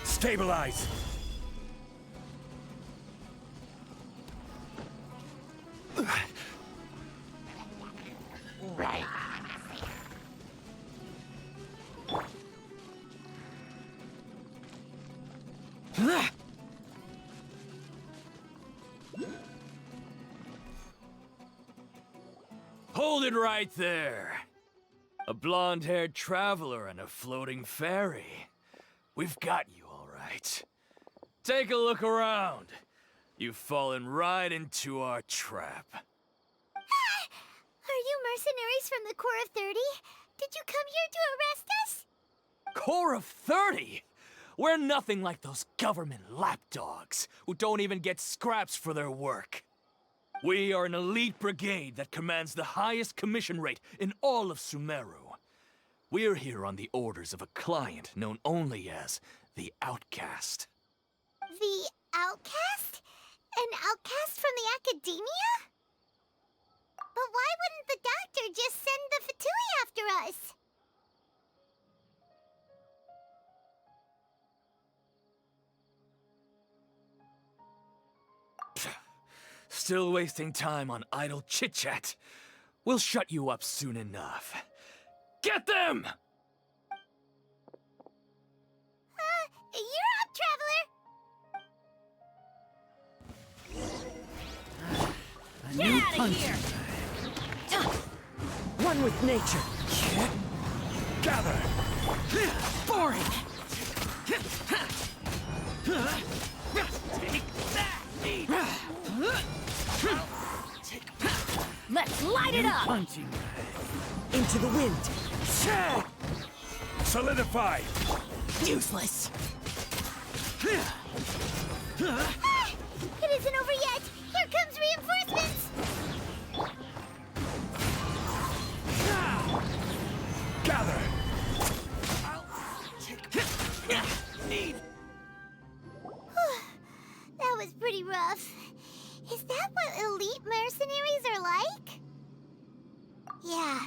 Stabilize! Right. Hold it right there. A blonde-haired traveler and a floating fairy. We've got you all right. Take a look around. You've fallen right into our trap. Are you mercenaries from the Corps of 30? Did you come here to arrest us? Corps of 30? We're nothing like those government lapdogs who don't even get scraps for their work. We are an elite brigade that commands the highest commission rate in all of Sumeru. We're here on the orders of a client known only as the Outcast. The Outcast? An outcast from the academia? But why wouldn't the doctor just send the Fatui after us? Still wasting time on idle chit-chat. We'll shut you up soon enough. Get them! You're up, traveler! Get out of here! One with nature. Gather. Boring! Let's light it up! Punching. Into the wind. Solidify. Useless! It isn't over yet! Here comes reinforcements! Gather. That was pretty rough. Is that what elite mercenaries are like? Yeah,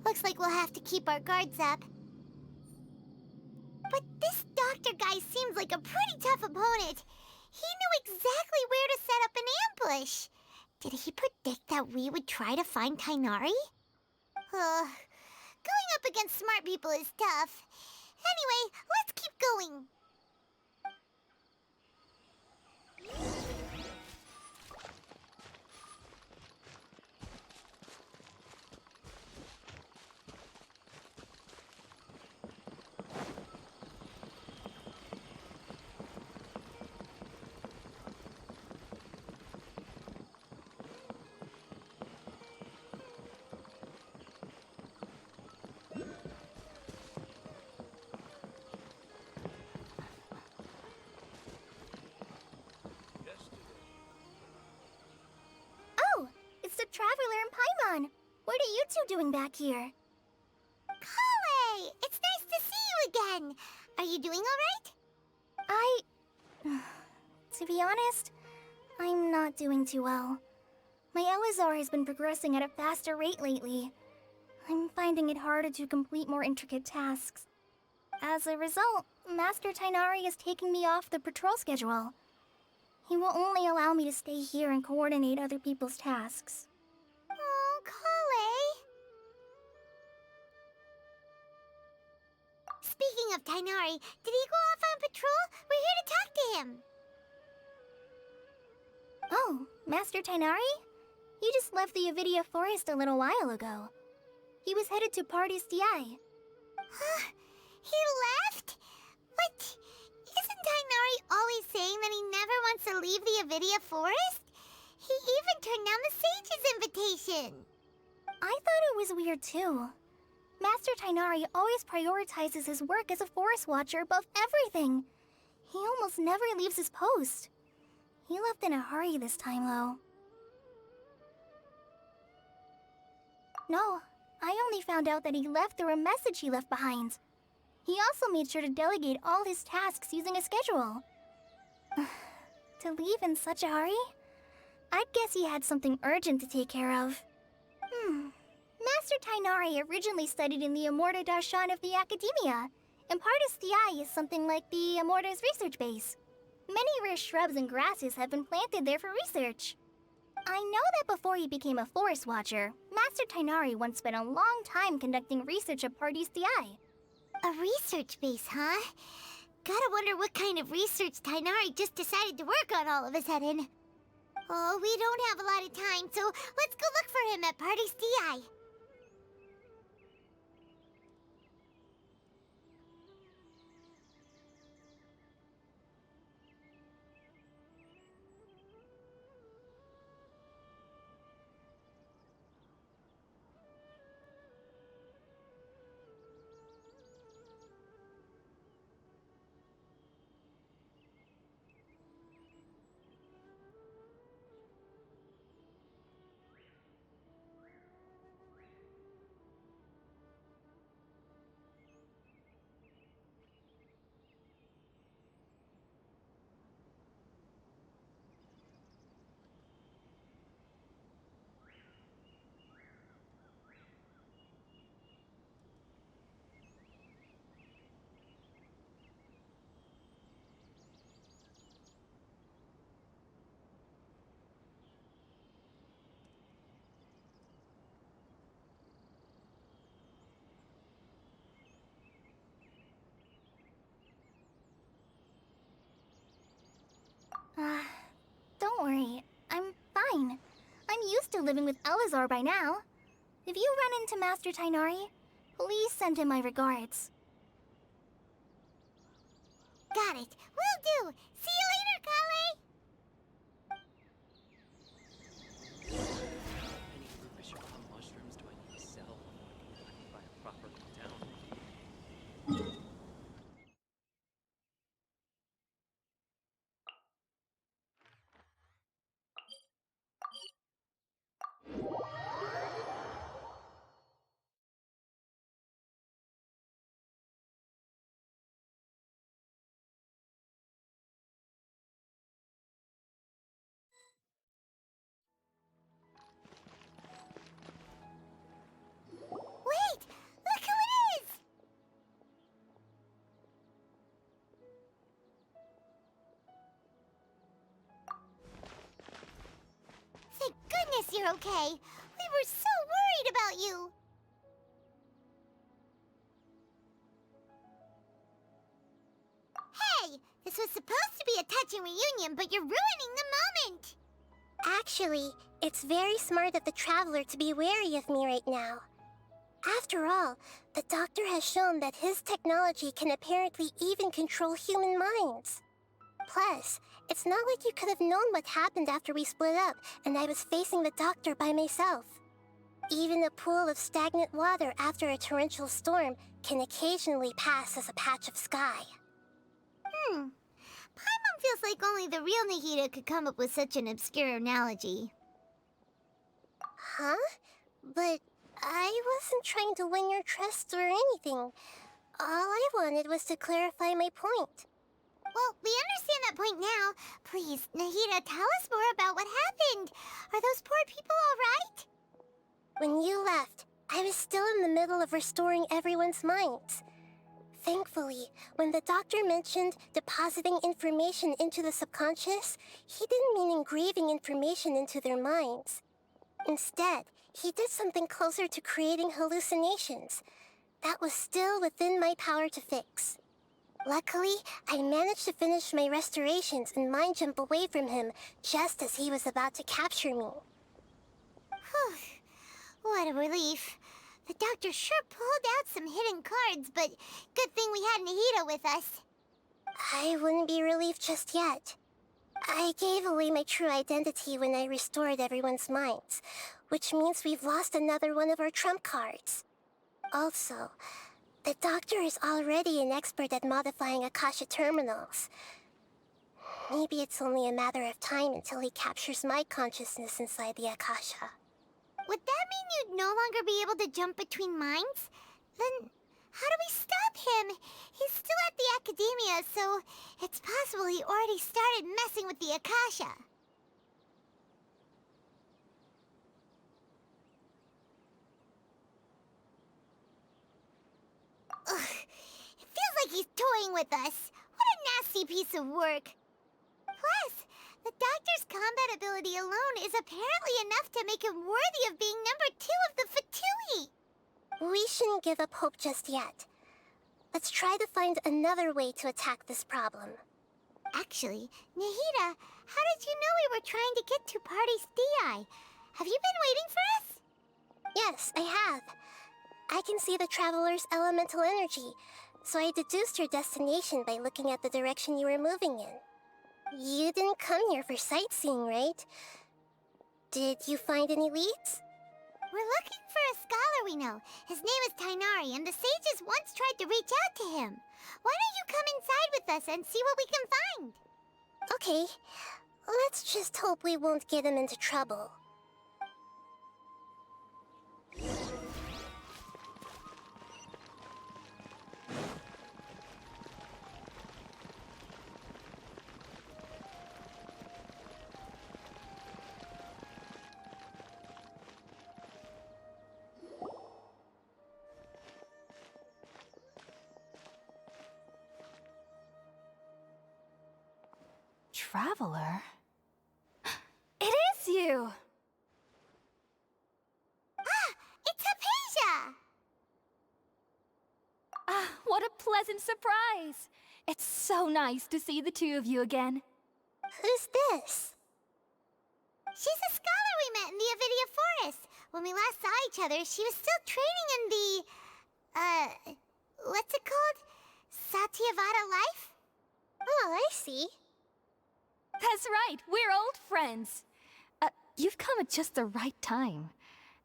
looks like we'll have to keep our guards up. But this doctor guy seems like a pretty tough opponent. He knew exactly where to set up an ambush. Did he predict that we would try to find Tainari? Going up against smart people is tough. Anyway, let's keep going. Traveler and Paimon, what are you two doing back here? Kale! It's nice to see you again! Are you doing alright? To be honest, I'm not doing too well. My Elazar has been progressing at a faster rate lately. I'm finding it harder to complete more intricate tasks. As a result, Master Tainari is taking me off the patrol schedule. He will only allow me to stay here and coordinate other people's tasks. Oh, Kale! Speaking of Tainari, did he go off on patrol? We're here to talk to him. Oh, Master Tainari? He just left the Avidia Forest a little while ago. He was headed to Party's DI. Huh? He left? But isn't Tainari always saying that he never wants to leave the Avidia Forest? He even turned down the Sage's invitation. I thought it was weird too. Master Tainari always prioritizes his work as a forest watcher above everything. He almost never leaves his post. He left in a hurry this time, though. No, I only found out that he left through a message he left behind. He also made sure to delegate all his tasks using a schedule. To leave in such a hurry? I'd guess he had something urgent to take care of. Master Tainari originally studied in the Immorta Darshan of the Academia, and Pardis Thiai is something like the Immorta's research base. Many rare shrubs and grasses have been planted there for research. I know that before he became a forest watcher, Master Tainari once spent a long time conducting research at Pardis Thiai. A research base, huh? Gotta wonder what kind of research Tainari just decided to work on all of a sudden. Oh, we don't have a lot of time, so let's go look for him at Pardis Thiai. Don't worry. I'm fine. I'm used to living with Elazar by now. If you run into Master Tainari, please send him my regards. Got it. Will do. See you later, Kale. Any information on mushrooms do I need to sell? Buy a proper down. Wait! Look who it is! Thank goodness you're okay. We were so worried about you. Hey, this was supposed to be a touching reunion, but you're ruining the moment. Actually, it's very smart of the Traveler to be wary of me right now. After all, the Doctor has shown that his technology can apparently even control human minds. Plus, it's not like you could have known what happened after we split up and I was facing the Doctor by myself. Even a pool of stagnant water after a torrential storm can occasionally pass as a patch of sky. Paimon feels like only the real Nahida could come up with such an obscure analogy. Huh? But I wasn't trying to win your trust or anything. All I wanted was to clarify my point. Well, we understand that point now. Please, Nahida, tell us more about what happened. Are those poor people all right? When you left, I was still in the middle of restoring everyone's minds. Thankfully, when the Doctor mentioned depositing information into the subconscious, he didn't mean engraving information into their minds. Instead, he did something closer to creating hallucinations. That was still within my power to fix. Luckily, I managed to finish my restorations and mind jump away from him just as he was about to capture me. Whew. What a relief. The Doctor sure pulled out some hidden cards, but good thing we had Nahida with us. I wouldn't be relieved just yet. I gave away my true identity when I restored everyone's minds, which means we've lost another one of our trump cards. Also, the Doctor is already an expert at modifying Akasha terminals. Maybe it's only a matter of time until he captures my consciousness inside the Akasha. Would that mean you'd no longer be able to jump between minds? Then how do we stop him? He's still at the Academia, so it's possible he already started messing with the Akasha. Ugh, it feels like he's toying with us. What a nasty piece of work. Plus, the Doctor's combat ability alone is apparently enough to make him worthy of being number 2 of the Fatui. We shouldn't give up hope just yet. Let's try to find another way to attack this problem. Actually, Nahida, how did you know we were trying to get to Party's DI? Have you been waiting for us? Yes, I have. I can see the Traveler's elemental energy, so I deduced your destination by looking at the direction you were moving in. You didn't come here for sightseeing, right? Did you find any leads? We're looking for a scholar we know. His name is Tainari, and the sages once tried to reach out to him. Why don't you come inside with us and see what we can find? Okay, let's just hope we won't get him into trouble. Traveler? It is you! Ah, it's Hypatia! Ah, what a pleasant surprise! It's so nice to see the two of you again. Who's this? She's a scholar we met in the Avidia Forest. When we last saw each other, she was still training in the, what's it called? Satyavada life? Oh, I see. That's right, we're old friends. You've come at just the right time.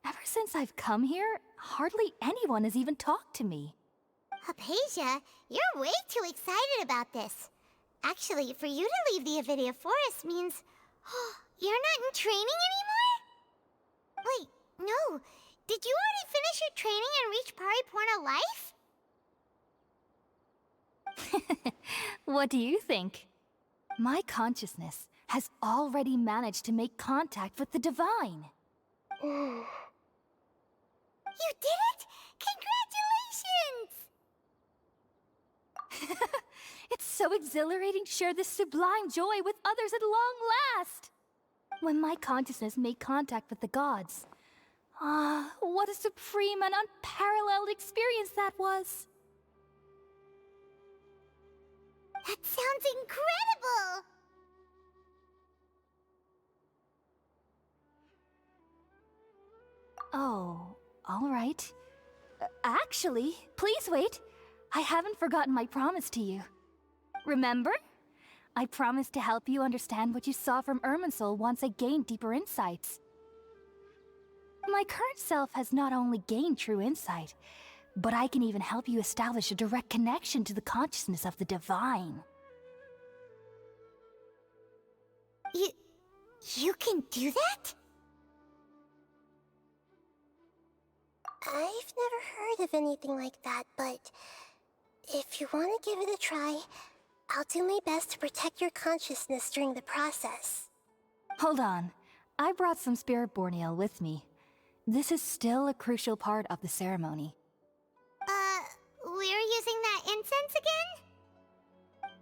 Ever since I've come here, hardly anyone has even talked to me. Hypatia, you're way too excited about this. Actually, for you to leave the Avidia Forest means... you're not in training anymore? Wait, no. Did you already finish your training and reach Pariporna life? What do you think? My consciousness has already managed to make contact with the divine. You did it! Congratulations! It's so exhilarating to share this sublime joy with others at long last! When my consciousness made contact with the gods, what a supreme and unparalleled experience that was! That sounds incredible! Oh, all right. Actually, please wait. I haven't forgotten my promise to you. Remember? I promised to help you understand what you saw from Irminsul once I gained deeper insights. My current self has not only gained true insight, but I can even help you establish a direct connection to the consciousness of the divine. You can do that? I've never heard of anything like that, but if you want to give it a try, I'll do my best to protect your consciousness during the process. Hold on. I brought some spirit borneal with me. This is still a crucial part of the ceremony. We're using that incense again?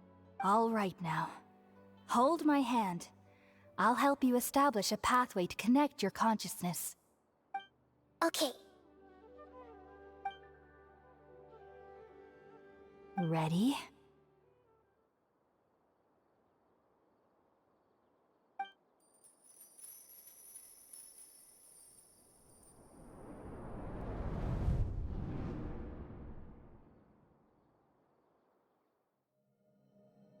All right now. Hold my hand. I'll help you establish a pathway to connect your consciousness. Okay. Ready?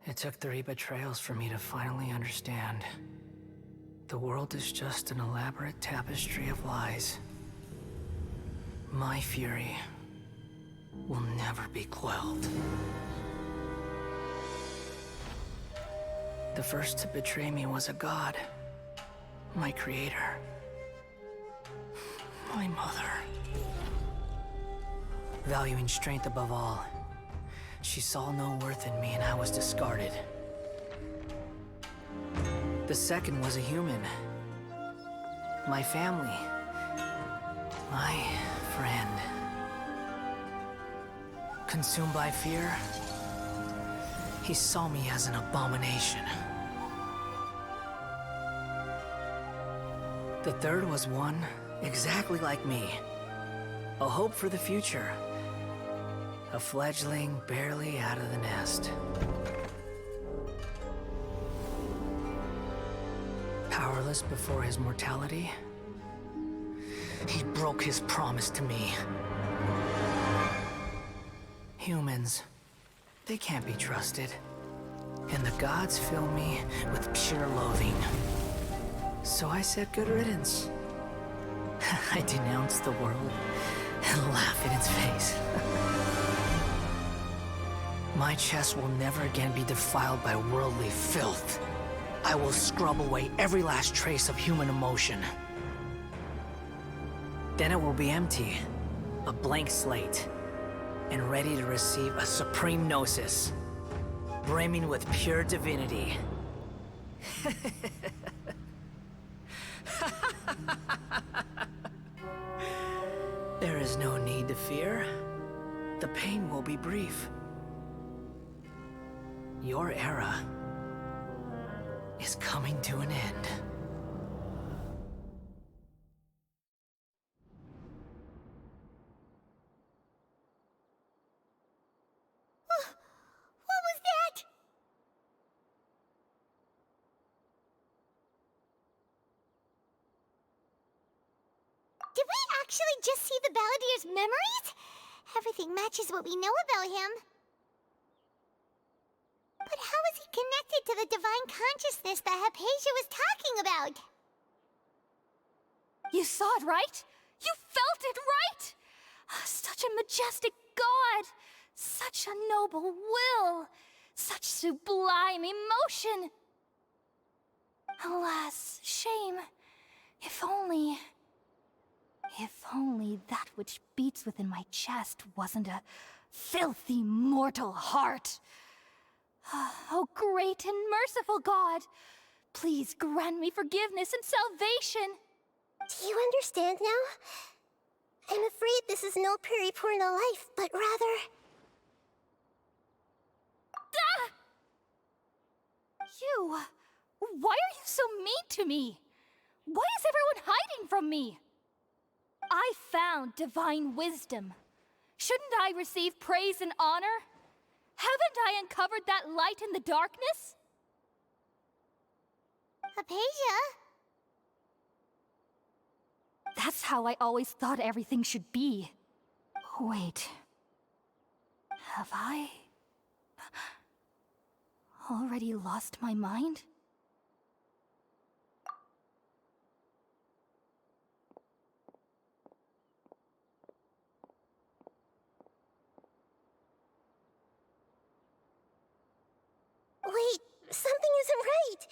It took 3 betrayals for me to finally understand. The world is just an elaborate tapestry of lies. My fury will never be quelled. The first to betray me was a god. My creator. My mother. Valuing strength above all, she saw no worth in me and I was discarded. The second was a human. My family. My friend. Consumed by fear, he saw me as an abomination. The third was one exactly like me. A hope for the future. A fledgling barely out of the nest. Powerless before his mortality, he broke his promise to me. Humans, they can't be trusted. And the gods fill me with pure loathing. So I said good riddance. I denounced the world and laughed in its face. My chest will never again be defiled by worldly filth. I will scrub away every last trace of human emotion. Then it will be empty, a blank slate, and ready to receive a supreme gnosis, brimming with pure divinity. There is no need to fear. The pain will be brief. Your era is coming to an end. What was that? Did we actually just see the Balladier's memories? Everything matches what we know about him. But how is he connected to the divine consciousness that Hypatia was talking about? You saw it, right? You felt it, right? Such a majestic god! Such a noble will! Such sublime emotion! Alas, shame. If only that which beats within my chest wasn't a filthy mortal heart. Oh, great and merciful God, please grant me forgiveness and salvation. Do you understand now? I'm afraid this is no Puripurna life, but rather... Ah! You! Why are you so mean to me? Why is everyone hiding from me? I found divine wisdom. Shouldn't I receive praise and honor? Haven't I uncovered that light in the darkness? Hypatia? That's how I always thought everything should be. Wait. Have I already lost my mind? Wait, something isn't right.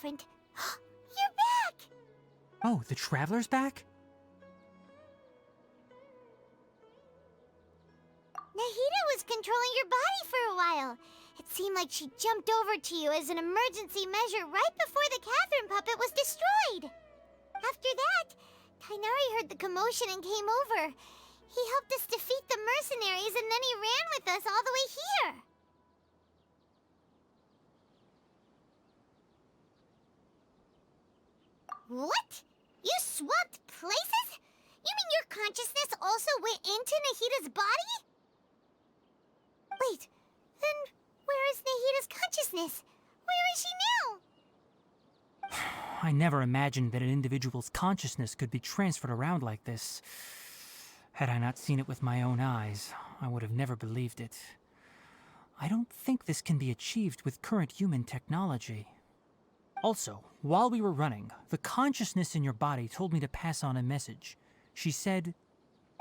different. You're back! Oh, the Traveler's back? Nahida was controlling your body for a while. It seemed like she jumped over to you as an emergency measure right before the Catherine puppet was destroyed. After that, Tainari heard the commotion and came over. He helped us defeat the mercenaries and then he ran with us all the way here. What? You swapped places? You mean your consciousness also went into Nahida's body? Wait, then where is Nahida's consciousness? Where is she now? I never imagined that an individual's consciousness could be transferred around like this. Had I not seen it with my own eyes, I would have never believed it. I don't think this can be achieved with current human technology. Also, while we were running, the consciousness in your body told me to pass on a message. She said,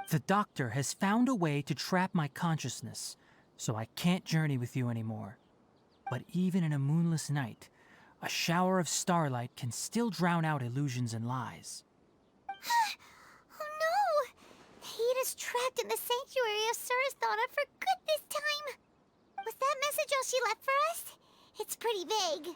"The doctor has found a way to trap my consciousness, so I can't journey with you anymore. But even in a moonless night, a shower of starlight can still drown out illusions and lies." Oh no! Nahida's trapped in the sanctuary of Surasthana for good this time. Was that message all she left for us? It's pretty vague.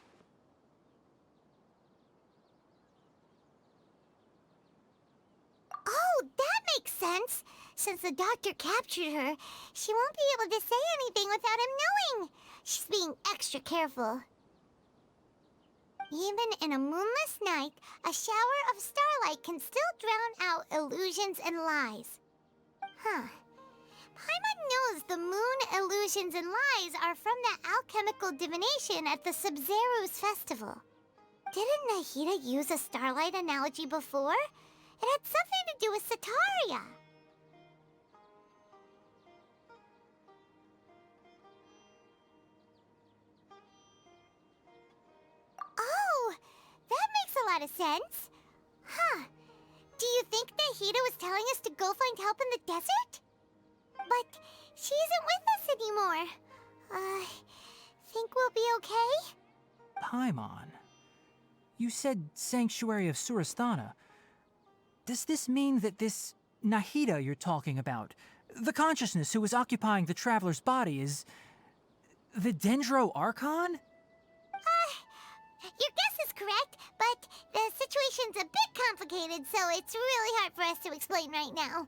Oh, that makes sense. Since the doctor captured her, she won't be able to say anything without him knowing. She's being extra careful. Even in a moonless night, a shower of starlight can still drown out illusions and lies. Huh. Paimon knows the moon illusions and lies are from the alchemical divination at the Sub-Zero's festival. Didn't Nahida use a starlight analogy before? It had something to do with Sataria. Oh, that makes a lot of sense. Huh. Do you think Nahida was telling us to go find help in the desert? But she isn't with us anymore. Think we'll be okay? Paimon, you said Sanctuary of Surasthana. Does this mean that this Nahida you're talking about, the consciousness who is occupying the Traveler's body, is the Dendro Archon? Your guess is correct, but the situation's a bit complicated, so it's really hard for us to explain right now.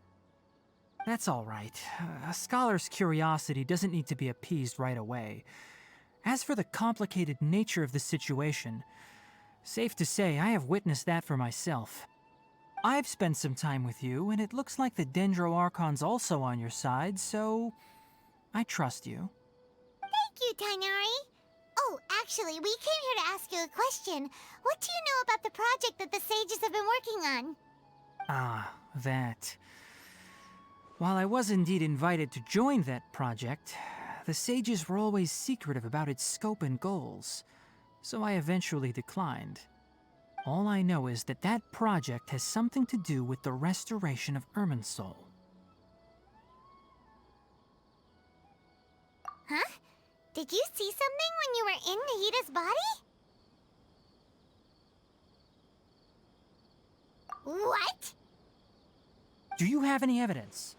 That's all right. A scholar's curiosity doesn't need to be appeased right away. As for the complicated nature of the situation, safe to say I have witnessed that for myself. I've spent some time with you, and it looks like the Dendro Archon's also on your side, so I trust you. Thank you, Tainari. Oh, actually, we came here to ask you a question. What do you know about the project that the sages have been working on? Ah, that. While I was indeed invited to join that project, the sages were always secretive about its scope and goals, so I eventually declined. All I know is that that project has something to do with the restoration of Irminsul. Huh? Did you see something when you were in Nahida's body? What? Do you have any evidence?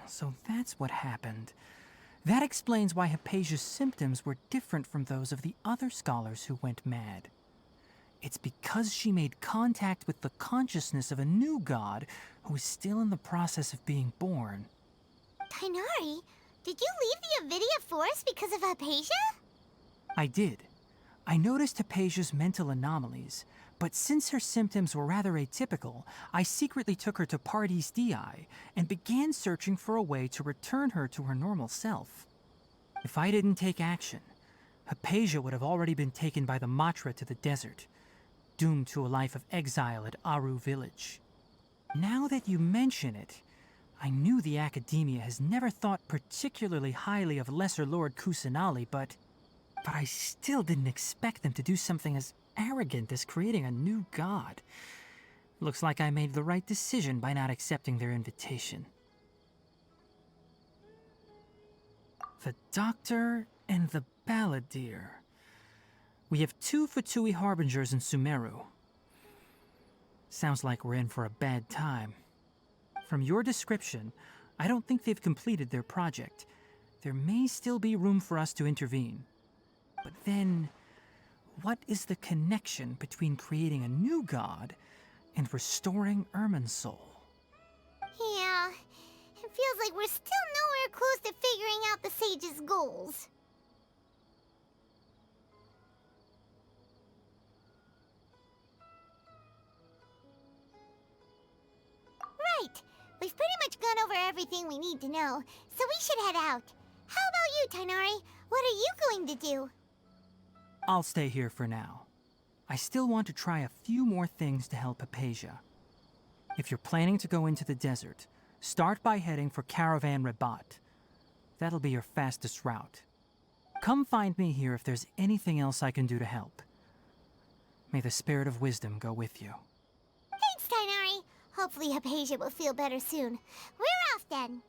So that's what happened. That explains why Hypatia's symptoms were different from those of the other scholars who went mad. It's because she made contact with the consciousness of a new god who is still in the process of being born. Tainari, did you leave the Avidia Forest because of Hypatia? I did. I noticed Hypatia's mental anomalies, but since her symptoms were rather atypical, I secretly took her to Pardis Dii and began searching for a way to return her to her normal self. If I didn't take action, Hypatia would have already been taken by the Matra to the desert, doomed to a life of exile at Aru village. Now that you mention it, I knew the Academia has never thought particularly highly of Lesser Lord Kusanali, but I still didn't expect them to do something as arrogant as creating a new god. Looks like I made the right decision by not accepting their invitation. The Doctor and the Balladeer. We have 2 Fatui Harbingers in Sumeru. Sounds like we're in for a bad time. From your description, I don't think they've completed their project. There may still be room for us to intervene. But then, what is the connection between creating a new god and restoring Irminsul? Yeah, it feels like we're still nowhere close to figuring out the Sage's goals. Right. We've pretty much gone over everything we need to know, so we should head out. How about you, Tighnari? What are you going to do? I'll stay here for now. I still want to try a few more things to help Hypatia. If you're planning to go into the desert, start by heading for Caravan Rabat. That'll be your fastest route. Come find me here if there's anything else I can do to help. May the Spirit of Wisdom go with you. Thanks, Tighnari. Hopefully Hypatia will feel better soon. We're off then.